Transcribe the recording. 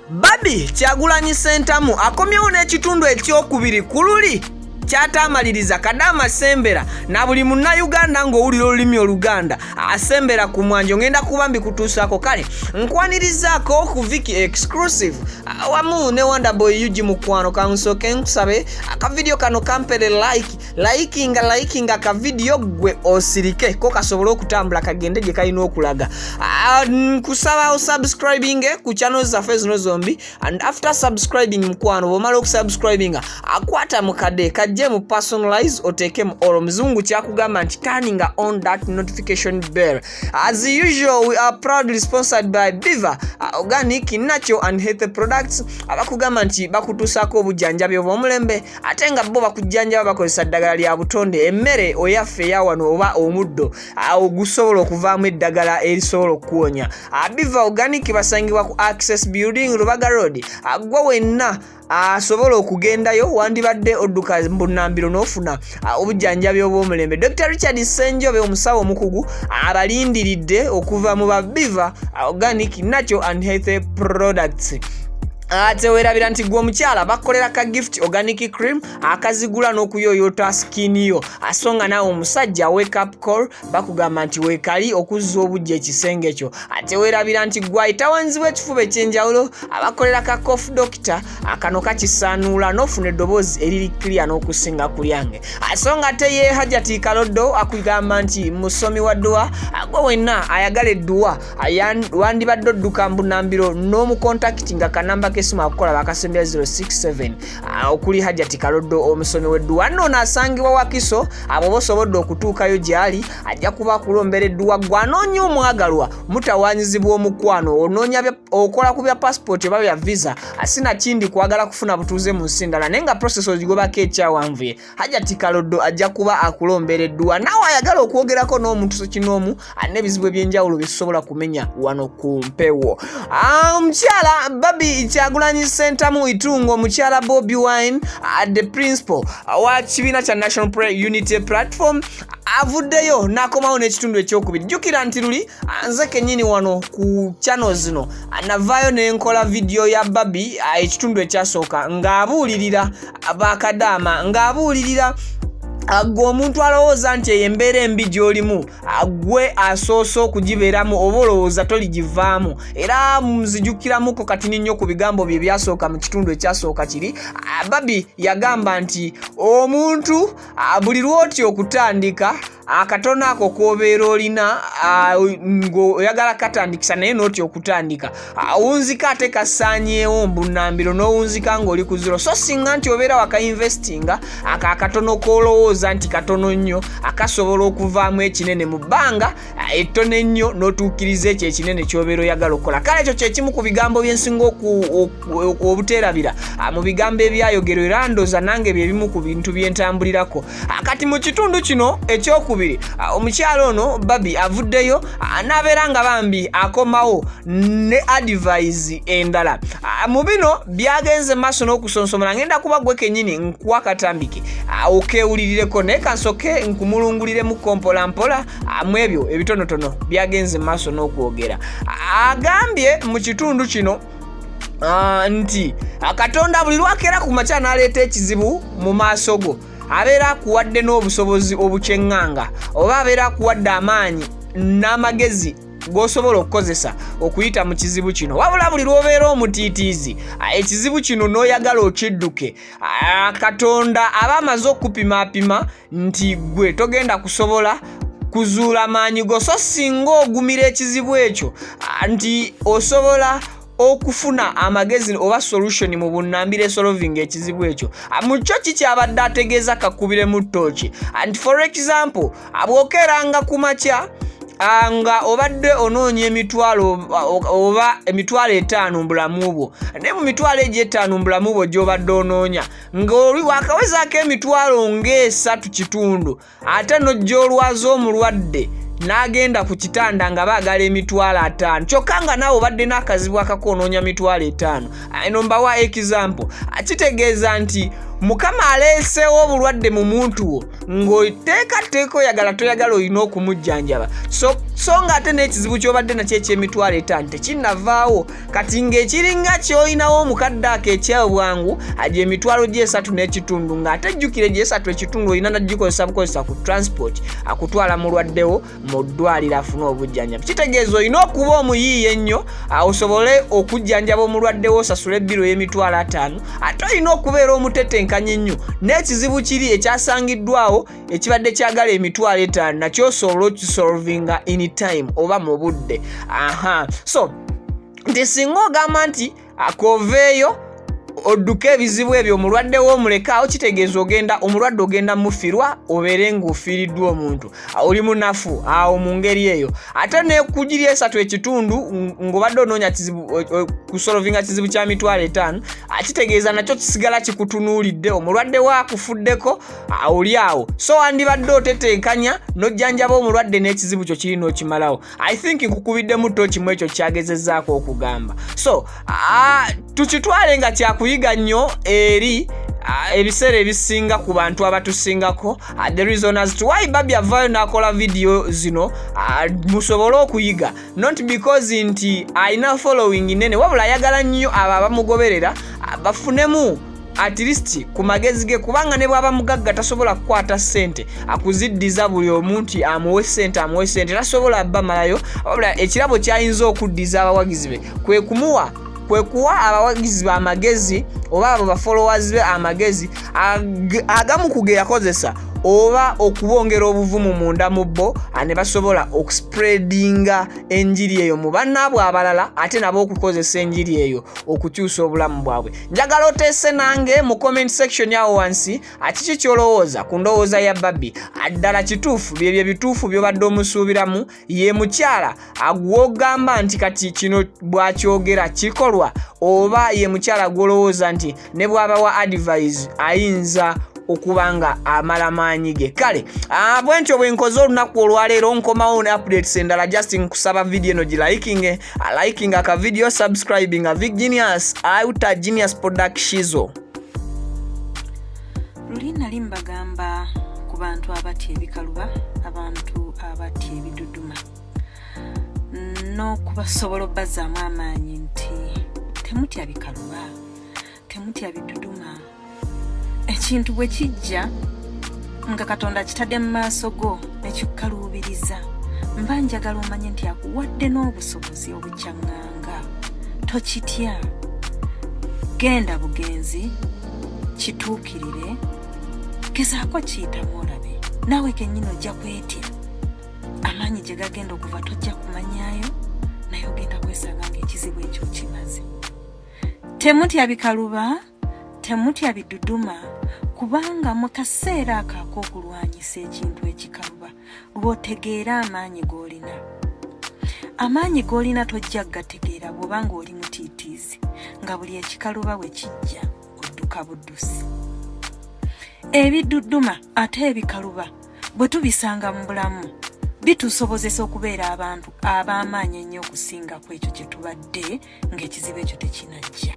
Barbie Kyagulanyi Sentamu akomyewo n'ekitundu ekyokubiri ku luli kyatamaliriza Kadama sembera na buli munnayuganda ng'owulira olulimi Oluganda asembera ku mwanjo ngenda kuba mbikutuusako kale nkwanirizako ku Viki exclusive wamu ne Wonderboy Yuji mukwano kansooke nkusabe akavidiyo kano kampere likinga akavidiyo gwe osirike ko kasobole okutambula kagende gye kalina okulaga nkusaba osubscribing ku channel zaffe zino zombi and after subscribing mukwano bw'omala okusubscribinga akwata mu kade je mu personalize oteke mu oro mzungu kyakugamba nti turning on that notification bell. As usual, we are proudly sponsored by Biva organic natural and healthy products abakugamba nti bakutusako obujjanjabi obw'omulembe ate nga bo bakujjanjaba bakozesa ddagala lya butonde emmere oyaffe yawano oba omuddo ogusobola okuvaamu eddagala erisobola okuwonya. Biva organic basangibwa ku Access Building Rubaga Road gwa wenna asobola okugendayo wandibadde odduka mbunambiro n'ofuna obujjanjabi obw'omulembe. Dr. Richard Senjobe omusawo omukugu abalindiridde okuva mu Biva organic natural and healthy products. Tewerabira nti gwe omukyala bakolera ka gift organic cream akazigula n'okuyoyota skin yo asonga nawe omusajja wake up call bakugamba nti weekali okuzza obujja ekisenge kyo. Tewerabira nti gwe ayitawanzibwa ekifuba ekyenjawulo abakolera ka cough doctor akano kakisanuula n'ofuna eddoboozi eriri clear n'okusinga ku lyange. Asonga teye Hajati Kaloddo akugamba nti musomi wa dduwa gwe wenna ayagala edduwa wandibadde odduka mbunambiro n'omucontactinga kanamba kesimu akola bakasembya 067 okuli Hajati Kaloddo omusomi w'edduwa nno nasangibwa Wakiso abo bosobodde okutuukayo gyali ajja kuba kulombera edduwa gwanoonya omwagalwa mutawanyizibwa omukwano onoonya okola ku bya passport oba bya visa asina kindi kwagala kufuna butuuze mu nsi ndala naye nga process ogigobako ekyawanvuye Hajati Kaloddo ajja kuba akulombera edduwa nawe ayagala okwogerako n'omuntu sokinoomu n'ebizibu ebyenjawulo bisobola kumenya wano ku mpewo. Omukyala Barbie Kyagulanyi Sentamu itungo omukyala Bobi Wine the principal wa kibiina kya National Unity Platform avuddeyo n'akomawo n'ekitundu ekyokubiri. Jjukira nti luli nze kennyini wano ku channel zino navaayo n'enkola video ya Barbie ekitundu ekyasooka ng'abuulirira Kadama ng'abuulirira gwe omuntu alowooza nti embeera embi gy'olimu gwe asoose okugibeeramu oba olowooza toligivaamu era muzijjukiramuko kati nnyo ku bigambo bye byasooka mu kitundu ekyasooka kiri. Barbie yagamba nti omuntu buli lwoti okutandika akatono ako k'obeera olina ng'oyagala katandikisa naye n'oti okutandika awunzika ate kasaanyeewo mbunambiro n'owunzika ng'oli ku zero so singa nti obeera wakainvestinga akatono k'olowooza nti katono nnyo akasobola okuvaamu ekinene mu bbanga ettono ennyo n'otuukiriza ekyo ekinene ky'obeera oyagala okukola. Kale ekyo kye kimu ku bigambo bye nsinga obuteerabira mu bigambo ebyayogerwa era ndooza nange bye bimu ku bintu bye ntambulirako. Kati mu kitundu kino ekyokubiri omukyalo ono Barbie avuddeyo n'abeera nga bambi akomawo ne advice endala. Mu bino byagenze maaso n'okusonsomola ngenda kuba gwe kennyini nkuwa katambike okeewulirireko naye kansoke nkumulunguliremu mpola mu ebyo ebitonotono byagenze maaso n'okwogera. Agambye mu kitundu kino nti Katonda buli lwakeera ku makya n'aleeta ekizibu mu maaso go abeera akuwadde n'obusobozi obukyeŋŋanga oba abeera akuwadde amaanyi n'amagezi g'osobola okukozesa okuyita mu kizibu kino wabula buli lw'obeera omutiitiizi ekizibu kino n'oyagala okidduke Katonda aba amaze okupimaapima nti gwe togenda kusobola kuzuula maanyi go so singa ogumira ekizibu ekyo nti osobola okufuna amagezi oba solution mu bunnambire solving ekizibu ekyo mu kyo kikyabadde ategeeza kakubire mu ttooki. And for example abwokeranga ku makya nga obadde onoonya emitwalo oba emitwalo 5 mbulamu bwo ne mu mitwalo egyo 5 mbulamu bwo gy'obadde onoonya ng'oli wakawezaako emitwalo ng'esatu kitundu ate n'ojja olwaza omulwadde n'agenda ku kitanda nga baagala emitwalo 5 kyokka nga naawe obadde n'akazibu akakonoonya mitwalo 5. Eno mbawa example kitegeeza nti mukama aleeseewo obulwadde mu muntu wo ng'oteekateeka oyagala toyagala olina okumujjanjaba so ng'ate n'ekizibu ky'obadde nakyo eky'emitwalo 5 tekinnavaawo kati ng'ekiringa ky'olinawo omukadde ako ekyobwangu agy emitwalo gye 3.5 ng'ate jjukire gye 3.5 olina nagikozesa bukozesa ku transport akutwala mulwaddewo mu ddwaliro afune obujjanjabi kitegeeza olina okuba omuyiiye ennyo osobole okujjanjaba omulwaddewo osasule ebbiro y'emitwalo 5 ate olina okubeera omutetenkanya ennyo n'ekizibu kiri ekyasangiddwawo ekibadde kyagala emitwalo 5 nakyo osobola okisolvinga anytime oba mu budde so nti singa ogamba nti akoveeyo odduka ebizibu ebyo omulwadde w'omulekaawo kitegeeza omulwadde ogenda mufirwa obeere ng'ofiiriddwa omuntu oli munafu awo mu ngeri eyo ate nekugiri 3.5 ng'obadde onoonya kusolvinga kizibu kya mitwalo 5 kitegeeza nakyo kisigala kikutunuulidde omulwadde waakufuddeko oli awo so wandibadde otetenkanya n'ojjanjaba omulwadde n'ekizibu kyo kirina okimalawo I think nkukubiddemu tokimu ekyo kyagezezzaako okugamba so tukitwale nga kyakuyiga nnyo eri ebiseera ebisinga ku bantu abatusingako the reason as to why Barbie avaayo n'akola video zino musobole okuyiga not because nti alina following nene wabula ayagala nnyo abo abamugoberera bafunemu at least ku magezi ge kubanga ne bwaba mugagga tasobola kukwata ssente akuziddiza buli omuntu amuwe ssente tasobola abbamalayo wabula ekirabo kyayinza okuddiza abawagizi be kwe kuwa abawagizi amagezi oba abo ba followers be amagezi agamu kuge yakozesa oba okubongera obuvumu munda mu bo ne basobola okuspreadinga enjiri eyo mu bannaabwe abalala ate nabo okukozesa enjiri eyo okukyusa obulamu bwabwe njagala oteese nange mu comment section yawo wansi kiki kyolowooza ku ndowooza ya Barbie addala kituufu byebyo bituufu byobadde omusuubiramu ye mukyala agwogamba nti kati kino bwakyogera kikolwa oba ye mukyala gwolowooza nti ne bwaba wa advice ayinza okubanga amala maanyi ge kale bwentyo bwenkoze olunaku olwaleero nkomawo ne updates endala just nkusaba video eno giliking aka video subscribing a Big Genius auta Genius Production lulina limbagamba ku bantu abatya ebikaluba abantu abatya ebiduduma n'okubasobola obbazaamu amaanyi nti temutya bikaluba temutya biduduma ekintu bwe kijja nga Katonda kitadde mu maaso go nekikukaluubiriza mba njagala omanye nti akuwadde n'obusobozi obukyaŋŋanga tokitya genda bugenzi kituukirire gezaako kiyitamu olabe naawe kennyini ojja kwetya amaanyi gye gagenda okuva tojja kumanyaayo naye ogenda kwesanga ng'ekizibu ekyo kimaze temutya bikaluba temutya biduduma kubanga mu kaseera ako okulwanyisa ekintu ekikaluba lw'otegeera amaanyi g'olina tojja gategeera bw'oba ng'oli mutiitiizi nga buli ekikaluba bwe kijja odduka buddusi ebiduduma ate ebikaluba bwe tubisanga mu bulamu bitusobozesa okubeera abantu ab'amaanyi ennyo okusinga ku ekyo kye tubadde ng'ekizibu ekyo tekinajja